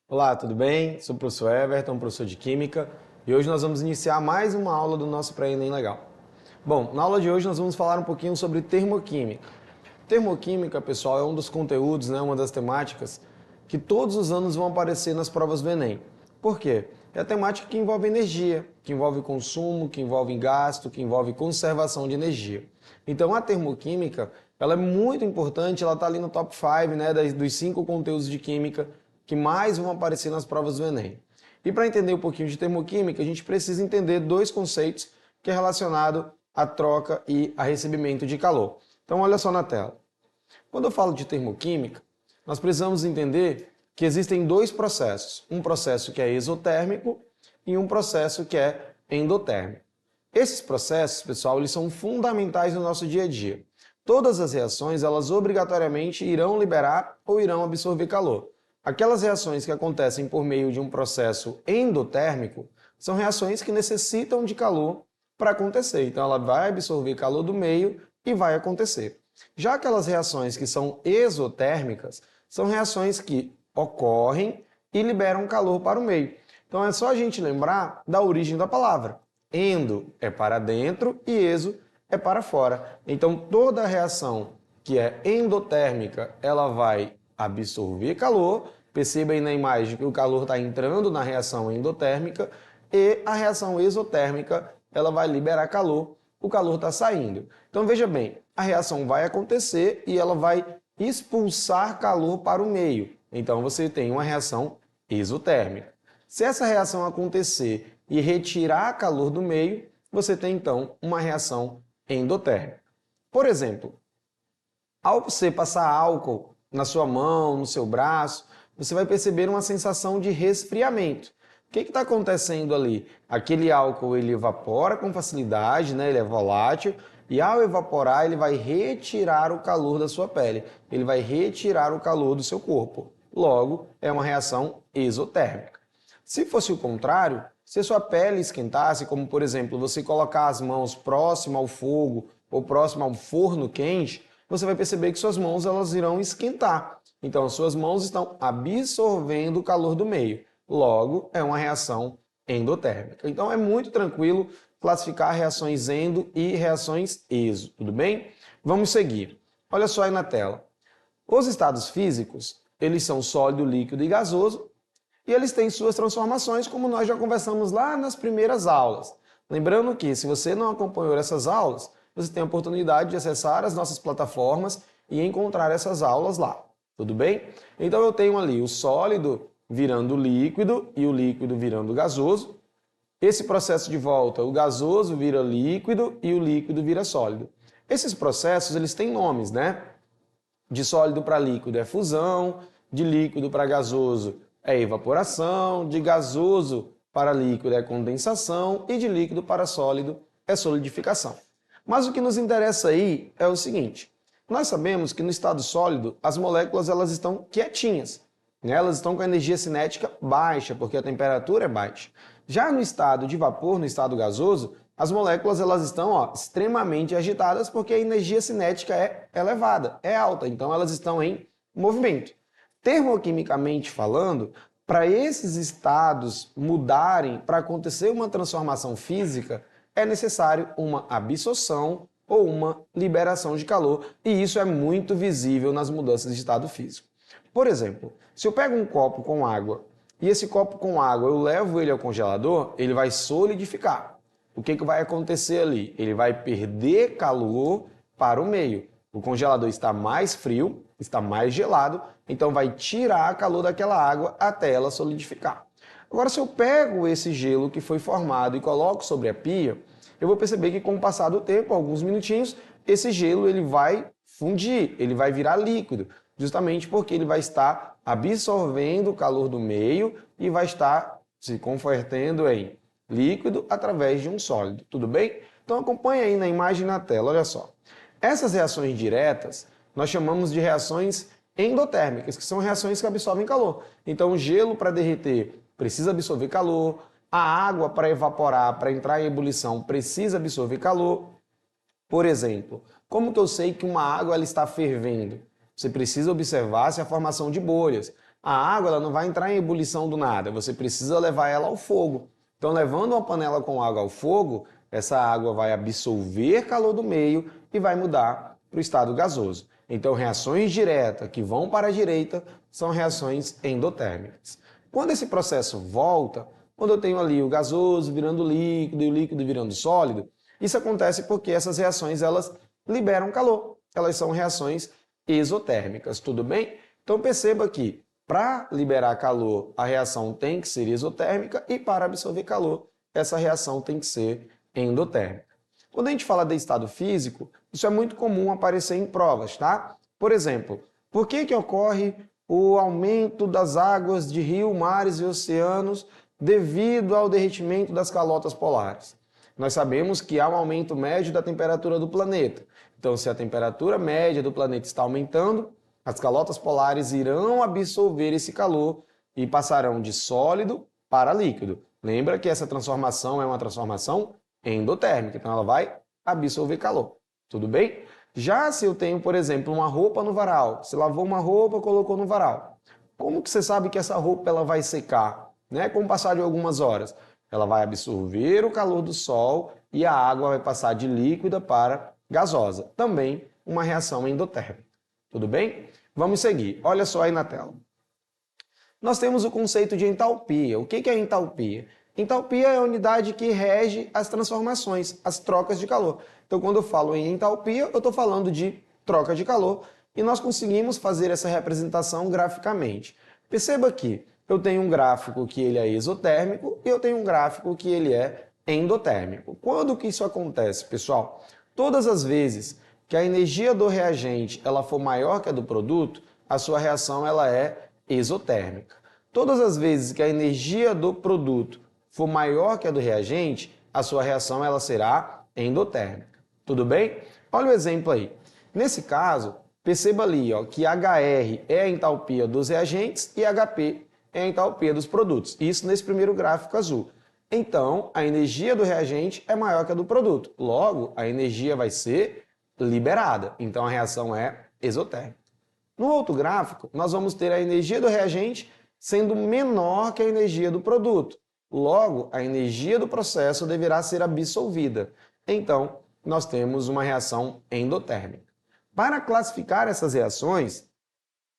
Olá, tudo bem? Sou o professor Everton, professor de Química, e hoje nós vamos iniciar mais uma aula do nosso pré-ENEM Legal. Bom, na aula de hoje nós vamos falar um pouquinho sobre termoquímica. Termoquímica, pessoal, é um dos conteúdos, uma das temáticas que todos os anos vão aparecer nas provas do Enem. Por quê? É a temática que envolve energia, que envolve consumo, que envolve gasto, que envolve conservação de energia. Então a termoquímica, ela é muito importante, ela está ali no top 5, dos 5 conteúdos de química que mais vão aparecer nas provas do Enem. E para entender um pouquinho de termoquímica, a gente precisa entender dois conceitos que é relacionado à troca e a recebimento de calor. Então olha só na tela. Quando eu falo de termoquímica, nós precisamos entender que existem dois processos. Um processo que é exotérmico e um processo que é endotérmico. Esses processos, pessoal, eles são fundamentais no nosso dia a dia. Todas as reações, elas obrigatoriamente irão liberar ou irão absorver calor. Aquelas reações que acontecem por meio de um processo endotérmico são reações que necessitam de calor para acontecer. Então, ela vai absorver calor do meio e vai acontecer. Já aquelas reações que são exotérmicas são reações que ocorrem e liberam calor para o meio. Então, é só a gente lembrar da origem da palavra. Endo é para dentro e exo é para fora. Então, toda reação que é endotérmica, ela vai absorver calor. Perceba aí na imagem que o calor está entrando na reação endotérmica e a reação exotérmica, ela vai liberar calor, o calor está saindo. Então veja bem, a reação vai acontecer e ela vai expulsar calor para o meio. Então você tem uma reação exotérmica. Se essa reação acontecer e retirar calor do meio, você tem então uma reação endotérmica. Por exemplo, ao você passar álcool na sua mão, no seu braço, você vai perceber uma sensação de resfriamento. O que está acontecendo ali? Aquele álcool ele evapora com facilidade, ele é volátil, e ao evaporar ele vai retirar o calor da sua pele, ele vai retirar o calor do seu corpo. Logo, é uma reação exotérmica. Se fosse o contrário, se a sua pele esquentasse, como por exemplo, você colocar as mãos próximo ao fogo ou próximo ao forno quente, você vai perceber que suas mãos elas irão esquentar. Então, suas mãos estão absorvendo o calor do meio. Logo, é uma reação endotérmica. Então, é muito tranquilo classificar reações endo e reações exo, tudo bem? Vamos seguir. Olha só aí na tela. Os estados físicos, eles são sólido, líquido e gasoso, e eles têm suas transformações, como nós já conversamos lá nas primeiras aulas. Lembrando que, se você não acompanhou essas aulas, você tem a oportunidade de acessar as nossas plataformas e encontrar essas aulas lá. Tudo bem? Então eu tenho ali o sólido virando líquido e o líquido virando gasoso. Esse processo de volta, o gasoso vira líquido e o líquido vira sólido. Esses processos, eles têm nomes, De sólido para líquido é fusão, de líquido para gasoso é evaporação, de gasoso para líquido é condensação e de líquido para sólido é solidificação. Mas o que nos interessa aí é o seguinte: nós sabemos que no estado sólido as moléculas elas estão quietinhas, elas estão com a energia cinética baixa, porque a temperatura é baixa. Já no estado de vapor, no estado gasoso, as moléculas elas estão extremamente agitadas porque a energia cinética é elevada, é alta, então elas estão em movimento. Termoquimicamente falando, para esses estados mudarem, para acontecer uma transformação física, é necessário uma absorção ou uma liberação de calor, e isso é muito visível nas mudanças de estado físico. Por exemplo, se eu pego um copo com água e esse copo com água eu levo ele ao congelador, ele vai solidificar. O que vai acontecer ali? Ele vai perder calor para o meio. O congelador está mais frio, está mais gelado, então vai tirar calor daquela água até ela solidificar. Agora, se eu pego esse gelo que foi formado e coloco sobre a pia, eu vou perceber que com o passar do tempo, alguns minutinhos, esse gelo ele vai fundir, ele vai virar líquido, justamente porque ele vai estar absorvendo o calor do meio e vai estar se convertendo em líquido através de um sólido, tudo bem? Então acompanha aí na imagem na tela, olha só. Essas reações diretas, nós chamamos de reações endotérmicas, que são reações que absorvem calor. Então, o gelo para derreter precisa absorver calor, a água para evaporar, para entrar em ebulição, precisa absorver calor. Por exemplo, como que eu sei que uma água ela está fervendo? Você precisa observar se a formação de bolhas. A água ela não vai entrar em ebulição do nada, você precisa levar ela ao fogo. Então, levando uma panela com água ao fogo, essa água vai absorver calor do meio e vai mudar para o estado gasoso. Então, reações diretas que vão para a direita são reações endotérmicas. Quando esse processo volta, quando eu tenho ali o gasoso virando líquido e o líquido virando sólido, isso acontece porque essas reações elas liberam calor. Elas são reações exotérmicas, tudo bem? Então perceba que para liberar calor, a reação tem que ser exotérmica e para absorver calor, essa reação tem que ser endotérmica. Quando a gente fala de estado físico, isso é muito comum aparecer em provas, tá? Por exemplo, por que ocorre o aumento das águas de rios, mares e oceanos devido ao derretimento das calotas polares? Nós sabemos que há um aumento médio da temperatura do planeta. Então, se a temperatura média do planeta está aumentando, as calotas polares irão absorver esse calor e passarão de sólido para líquido. Lembra que essa transformação é uma transformação endotérmica, então ela vai absorver calor. Tudo bem? Já se eu tenho, por exemplo, uma roupa no varal, você lavou uma roupa, colocou no varal. Como que você sabe que essa roupa ela vai secar? Com o passar de algumas horas. Ela vai absorver o calor do sol e a água vai passar de líquida para gasosa. Também uma reação endotérmica. Tudo bem? Vamos seguir. Olha só aí na tela. Nós temos o conceito de entalpia. O que é entalpia? Entalpia é a unidade que rege as transformações, as trocas de calor. Então, quando eu falo em entalpia, eu estou falando de troca de calor e nós conseguimos fazer essa representação graficamente. Perceba que eu tenho um gráfico que ele é exotérmico e eu tenho um gráfico que ele é endotérmico. Quando que isso acontece, pessoal? Todas as vezes que a energia do reagente ela for maior que a do produto, a sua reação ela é exotérmica. Todas as vezes que a energia do produto for maior que a do reagente, a sua reação ela será endotérmica. Tudo bem? Olha o exemplo aí. Nesse caso, perceba ali que HR é a entalpia dos reagentes e HP é a entalpia dos produtos. Isso nesse primeiro gráfico azul. Então, a energia do reagente é maior que a do produto. Logo, a energia vai ser liberada. Então, a reação é exotérmica. No outro gráfico, nós vamos ter a energia do reagente sendo menor que a energia do produto. Logo, a energia do processo deverá ser absorvida. Então, nós temos uma reação endotérmica. Para classificar essas reações,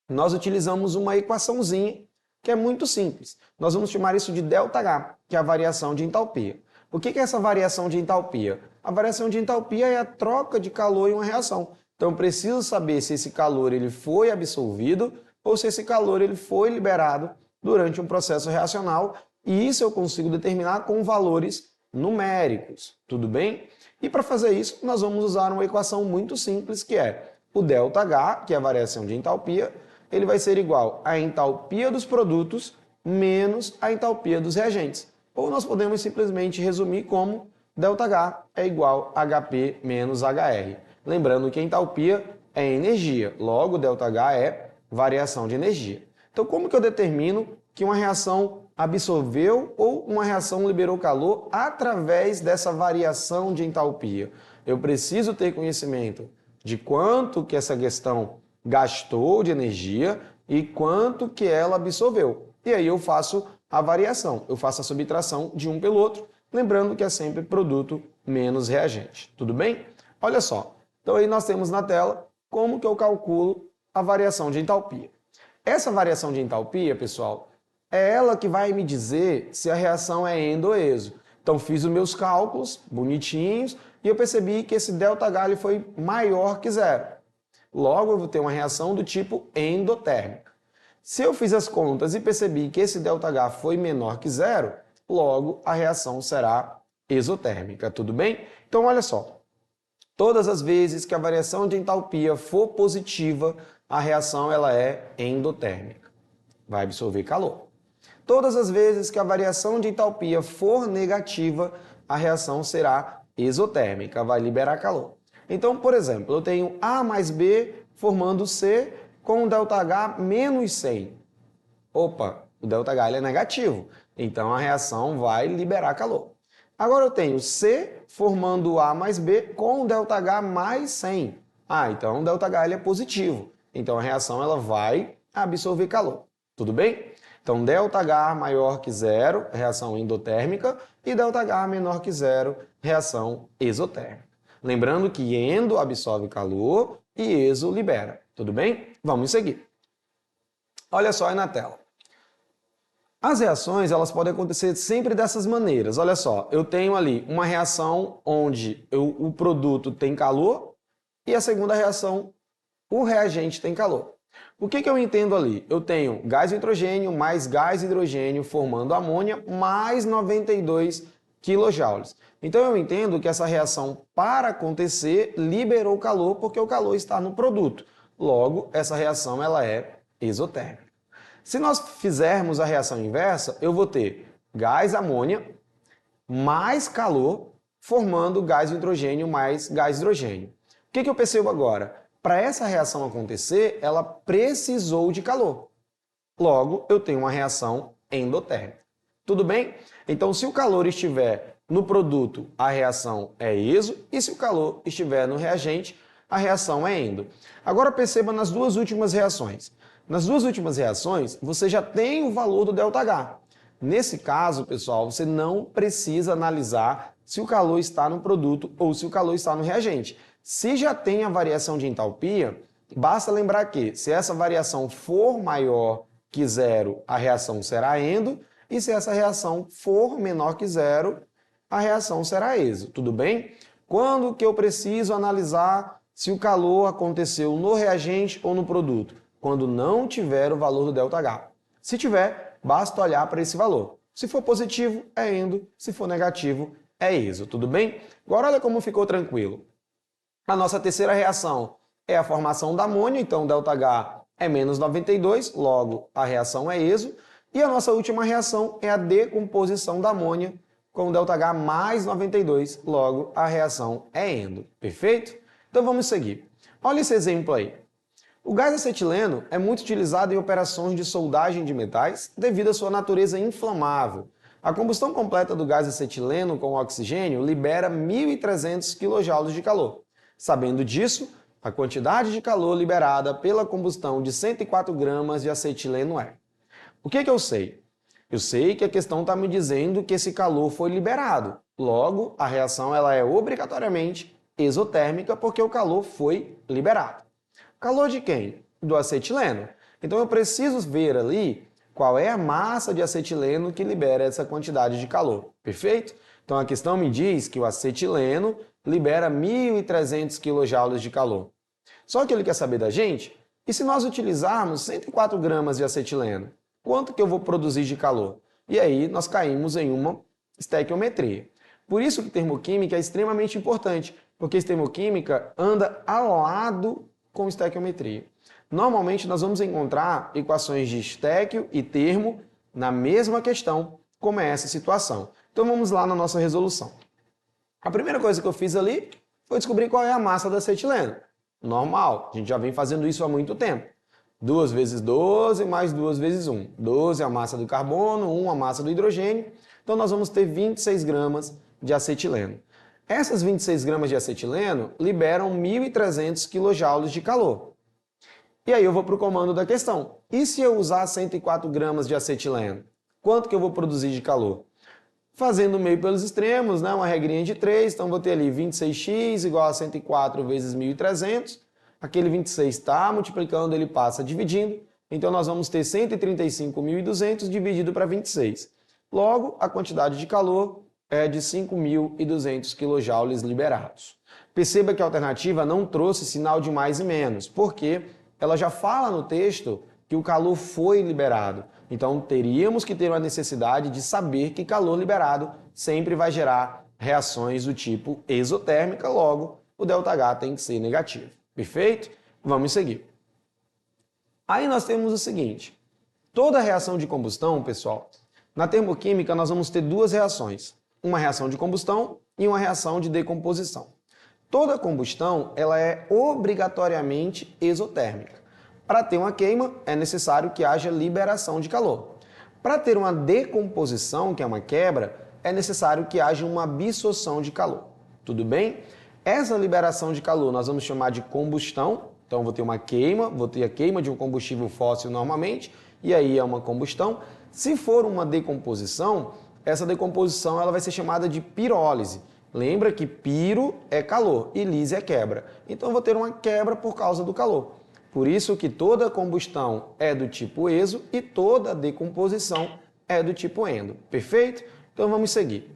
nós utilizamos uma equaçãozinha que é muito simples. Nós vamos chamar isso de ΔH, que é a variação de entalpia. O que é essa variação de entalpia? A variação de entalpia é a troca de calor em uma reação. Então, eu preciso saber se esse calor ele foi absorvido ou se esse calor ele foi liberado durante um processo reacional, e isso eu consigo determinar com valores numéricos, tudo bem? E para fazer isso, nós vamos usar uma equação muito simples, que é o ΔH, que é a variação de entalpia, ele vai ser igual à entalpia dos produtos menos a entalpia dos reagentes. Ou nós podemos simplesmente resumir como ΔH é igual a HP menos HR. Lembrando que a entalpia é energia, logo ΔH é variação de energia. Então, como que eu determino que uma reação absorveu ou uma reação liberou calor através dessa variação de entalpia? Eu preciso ter conhecimento de quanto que essa questão gastou de energia e quanto que ela absorveu. E aí eu faço a variação, eu faço a subtração de um pelo outro, lembrando que é sempre produto menos reagente. Tudo bem? Olha só, então aí nós temos na tela como que eu calculo a variação de entalpia. Essa variação de entalpia, pessoal, é ela que vai me dizer se a reação é endo ou exo. Então fiz os meus cálculos bonitinhos e eu percebi que esse ΔH ele foi maior que zero. Logo, eu vou ter uma reação do tipo endotérmica. Se eu fiz as contas e percebi que esse ΔH foi menor que zero, logo a reação será exotérmica, tudo bem? Então, olha só. Todas as vezes que a variação de entalpia for positiva, a reação ela é endotérmica. Vai absorver calor. Todas as vezes que a variação de entalpia for negativa, a reação será exotérmica, vai liberar calor. Então, por exemplo, eu tenho A mais B formando C com o ΔH menos 100. Opa, o ΔH ele é negativo, então a reação vai liberar calor. Agora eu tenho C formando A mais B com o ΔH mais 100. Então o ΔH ele é positivo, então a reação ela vai absorver calor. Tudo bem? Então ΔH maior que zero, reação endotérmica, e ΔH menor que zero, reação exotérmica. Lembrando que endo absorve calor e exo libera. Tudo bem? Vamos seguir. Olha só aí na tela. As reações, elas podem acontecer sempre dessas maneiras. Olha só, eu tenho ali uma reação onde o produto tem calor e a segunda reação, o reagente tem calor. O que eu entendo ali? Eu tenho gás nitrogênio mais gás hidrogênio formando amônia mais 92 kJ. Então eu entendo que essa reação, para acontecer, liberou calor porque o calor está no produto. Logo, essa reação ela é exotérmica. Se nós fizermos a reação inversa, eu vou ter gás amônia mais calor formando gás nitrogênio mais gás hidrogênio. O que eu percebo agora? Para essa reação acontecer, ela precisou de calor. Logo, eu tenho uma reação endotérmica. Tudo bem? Então, se o calor estiver no produto, a reação é exo, e se o calor estiver no reagente, a reação é endo. Agora perceba nas duas últimas reações. Nas duas últimas reações, você já tem o valor do ΔH. Nesse caso, pessoal, você não precisa analisar se o calor está no produto ou se o calor está no reagente. Se já tem a variação de entalpia, basta lembrar que, se essa variação for maior que zero, a reação será endo, e se essa reação for menor que zero, a reação será exo. Tudo bem? Quando que eu preciso analisar se o calor aconteceu no reagente ou no produto? Quando não tiver o valor do ΔH. Se tiver, basta olhar para esse valor. Se for positivo, é endo. Se for negativo, é exo. Tudo bem? Agora olha como ficou tranquilo. A nossa terceira reação é a formação da amônia, então o ΔH é menos 92, logo a reação é exo. E a nossa última reação é a decomposição da amônia com o ΔH mais 92, logo a reação é endo. Perfeito? Então vamos seguir. Olha esse exemplo aí. O gás acetileno é muito utilizado em operações de soldagem de metais devido à sua natureza inflamável. A combustão completa do gás acetileno com oxigênio libera 1.300 kJ de calor. Sabendo disso, a quantidade de calor liberada pela combustão de 104 gramas de acetileno é. O que eu sei? Eu sei que a questão está me dizendo que esse calor foi liberado. Logo, a reação ela é obrigatoriamente exotérmica porque o calor foi liberado. Calor de quem? Do acetileno. Então eu preciso ver ali qual é a massa de acetileno que libera essa quantidade de calor. Perfeito? Então a questão me diz que o acetileno libera 1.300 kJ de calor. Só que ele quer saber da gente, e se nós utilizarmos 104 gramas de acetileno, quanto que eu vou produzir de calor? E aí nós caímos em uma estequiometria. Por isso que termoquímica é extremamente importante, porque termoquímica anda ao lado com estequiometria. Normalmente nós vamos encontrar equações de estéquio e termo na mesma questão, como é essa situação. Então vamos lá na nossa resolução. A primeira coisa que eu fiz ali foi descobrir qual é a massa do acetileno. Normal, a gente já vem fazendo isso há muito tempo. 2 vezes 12 mais 2 vezes 1. 12 é a massa do carbono, 1 a massa do hidrogênio. Então nós vamos ter 26 gramas de acetileno. Essas 26 gramas de acetileno liberam 1.300 kJ de calor. E aí eu vou para o comando da questão. E se eu usar 104 gramas de acetileno? Quanto que eu vou produzir de calor? Fazendo meio pelos extremos, né? Uma regrinha de 3, então vou ter ali 26x igual a 104 vezes 1.300. Aquele 26 está multiplicando, ele passa dividindo. Então nós vamos ter 135.200 dividido para 26. Logo, a quantidade de calor é de 5.200 kJ liberados. Perceba que a alternativa não trouxe sinal de mais e menos, porque ela já fala no texto que o calor foi liberado. Então teríamos que ter uma necessidade de saber que calor liberado sempre vai gerar reações do tipo exotérmica, logo o ΔH tem que ser negativo. Perfeito? Vamos seguir. Aí nós temos o seguinte, toda reação de combustão, pessoal, na termoquímica nós vamos ter duas reações. Uma reação de combustão e uma reação de decomposição. Toda combustão ela é obrigatoriamente exotérmica. Para ter uma queima, é necessário que haja liberação de calor. Para ter uma decomposição, que é uma quebra, é necessário que haja uma absorção de calor. Tudo bem? Essa liberação de calor nós vamos chamar de combustão. Então, vou ter uma queima, vou ter a queima de um combustível fóssil normalmente, e aí é uma combustão. Se for uma decomposição, essa decomposição ela vai ser chamada de pirólise. Lembra que piro é calor e lise é quebra. Então, eu vou ter uma quebra por causa do calor. Por isso que toda combustão é do tipo exo e toda decomposição é do tipo endo. Perfeito? Então vamos seguir.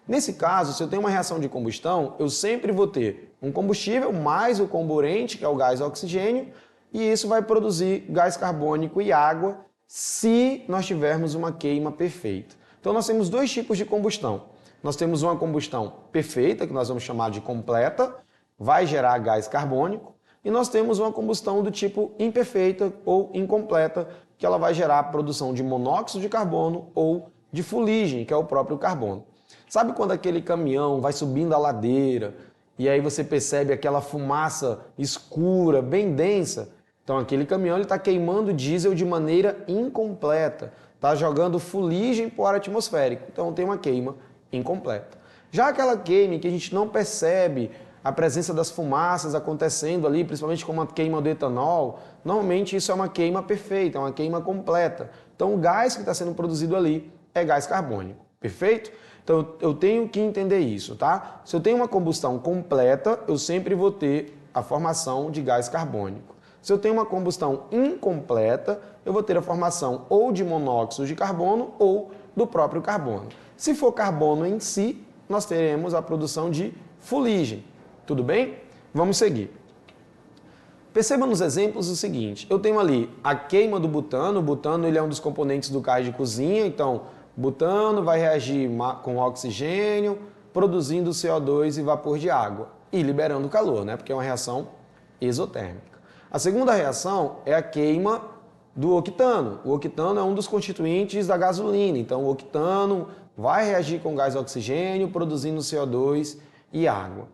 Nesse caso, se eu tenho uma reação de combustão, eu sempre vou ter um combustível mais o comburente, que é o gás oxigênio, e isso vai produzir gás carbônico e água se nós tivermos uma queima perfeita. Então nós temos dois tipos de combustão. Nós temos uma combustão perfeita, que nós vamos chamar de completa, vai gerar gás carbônico, e nós temos uma combustão do tipo imperfeita ou incompleta, que ela vai gerar a produção de monóxido de carbono ou de fuligem, que é o próprio carbono. Sabe quando aquele caminhão vai subindo a ladeira e aí você percebe aquela fumaça escura, bem densa? Então aquele caminhão está queimando diesel de maneira incompleta, está jogando fuligem para o ar atmosférico, então tem uma queima incompleta. Já aquela queima que a gente não percebe a presença das fumaças acontecendo ali, principalmente como a queima do etanol, normalmente isso é uma queima perfeita, é uma queima completa. Então o gás que está sendo produzido ali é gás carbônico, perfeito? Então eu tenho que entender isso, tá? Se eu tenho uma combustão completa, eu sempre vou ter a formação de gás carbônico. Se eu tenho uma combustão incompleta, eu vou ter a formação ou de monóxido de carbono ou do próprio carbono. Se for carbono em si, nós teremos a produção de fuligem. Tudo bem? Vamos seguir. Perceba nos exemplos o seguinte, eu tenho ali a queima do butano, o butano ele é um dos componentes do gás de cozinha, então butano vai reagir com oxigênio, produzindo CO2 e vapor de água e liberando calor, né? Porque é uma reação exotérmica. A segunda reação é a queima do octano. O octano é um dos constituintes da gasolina, então o octano vai reagir com gás oxigênio, produzindo CO2 e água.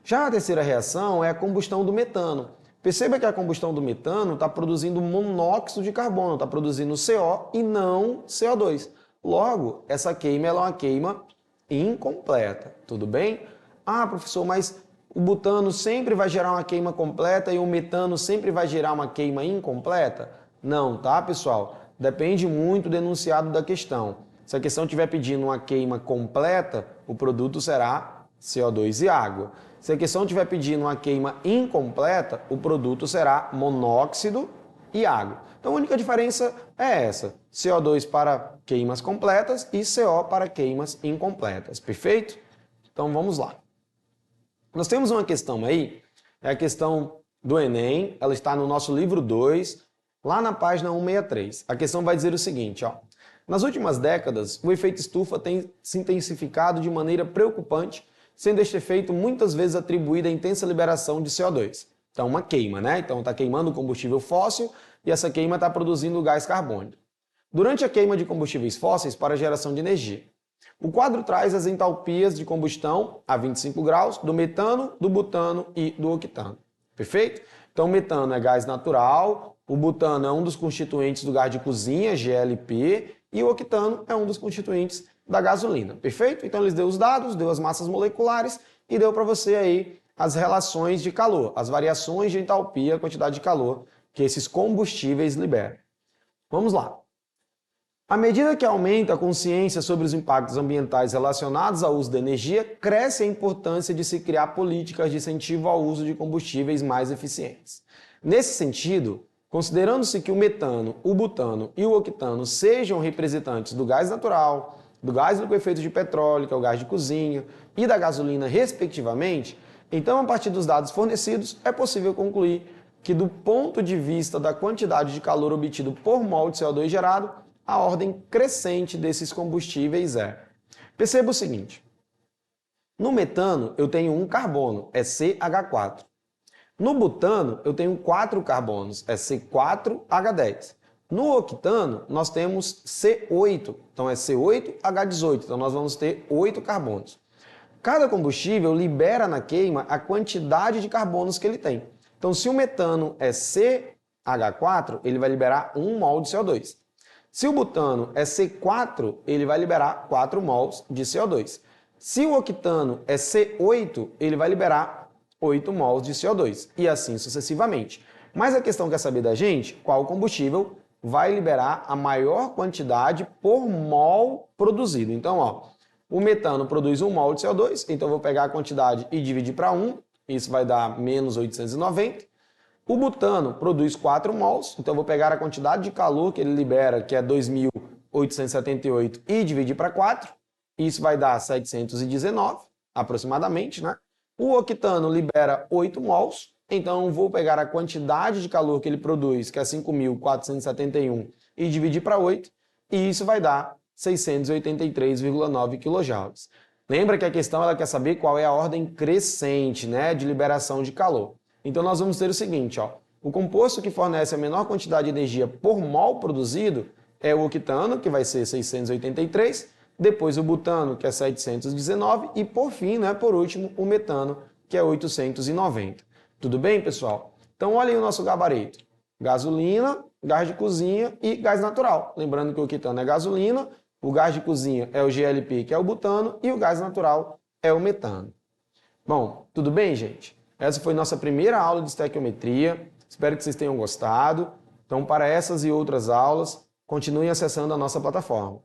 Já a terceira reação é a combustão do metano. Perceba que a combustão do metano está produzindo monóxido de carbono, está produzindo CO e não CO2. Logo, essa queima é uma queima incompleta, tudo bem? Ah, professor, mas o butano sempre vai gerar uma queima completa e o metano sempre vai gerar uma queima incompleta? Não, tá, pessoal? Depende muito do enunciado da questão. Se a questão estiver pedindo uma queima completa, o produto será CO2 e água. Se a questão estiver pedindo uma queima incompleta, o produto será monóxido e água. Então a única diferença é essa, CO2 para queimas completas e CO para queimas incompletas, perfeito? Então vamos lá. Nós temos uma questão aí, é a questão do Enem, ela está no nosso livro 2, lá na página 163. A questão vai dizer o seguinte, ó. Nas últimas décadas, o efeito estufa tem se intensificado de maneira preocupante, sendo este efeito muitas vezes atribuído à intensa liberação de CO2. Então, uma queima, né? Então, está queimando combustível fóssil e essa queima está produzindo gás carbônico. Durante a queima de combustíveis fósseis para a geração de energia. O quadro traz as entalpias de combustão a 25 graus do metano, do butano e do octano. Perfeito? Então, o metano é gás natural, o butano é um dos constituintes do gás de cozinha, GLP, e o octano é um dos constituintes da gasolina. Perfeito? Então, eles deu os dados, deu as massas moleculares e deu para você aí as relações de calor, as variações de entalpia, a quantidade de calor que esses combustíveis liberam. Vamos lá. À medida que aumenta a consciência sobre os impactos ambientais relacionados ao uso da energia, cresce a importância de se criar políticas de incentivo ao uso de combustíveis mais eficientes. Nesse sentido, considerando-se que o metano, o butano e o octano sejam representantes do gás natural, do gás liquefeito de petróleo, que é o gás de cozinha, e da gasolina, respectivamente, então, a partir dos dados fornecidos, é possível concluir que, do ponto de vista da quantidade de calor obtido por mol de CO2 gerado, a ordem crescente desses combustíveis é. Perceba o seguinte, no metano eu tenho um carbono, é CH4. No butano eu tenho 4 carbonos, é C4H10. No octano nós temos C8, então é C8H18, então nós vamos ter 8 carbonos. Cada combustível libera na queima a quantidade de carbonos que ele tem. Então, se o metano é CH4, ele vai liberar 1 mol de CO2. Se o butano é C4, ele vai liberar 4 mols de CO2. Se o octano é C8, ele vai liberar 8 mols de CO2. E assim sucessivamente. Mas a questão quer saber da gente qual combustível vai liberar a maior quantidade por mol produzido. Então, ó, o metano produz 1 mol de CO2, então eu vou pegar a quantidade e dividir para 1, isso vai dar menos 890. O butano produz 4 mols, então eu vou pegar a quantidade de calor que ele libera, que é 2.878, e dividir para 4, isso vai dar 719, aproximadamente, né? O octano libera 8 mols, então eu vou pegar a quantidade de calor que ele produz, que é 5.471, e dividir para 8, e isso vai dar 683,9 kJ. Lembra que a questão ela quer saber qual é a ordem crescente, né, de liberação de calor. Então nós vamos ter o seguinte, ó, o composto que fornece a menor quantidade de energia por mol produzido é o octano, que vai ser 683, depois o butano, que é 719, e por fim, né, por último, o metano, que é 890. Tudo bem, pessoal? Então olhem o nosso gabarito. Gasolina, gás de cozinha e gás natural. Lembrando que o octano é gasolina, o gás de cozinha é o GLP, que é o butano, e o gás natural é o metano. Bom, tudo bem, gente? Essa foi nossa primeira aula de estequiometria. Espero que vocês tenham gostado. Então, para essas e outras aulas, continuem acessando a nossa plataforma.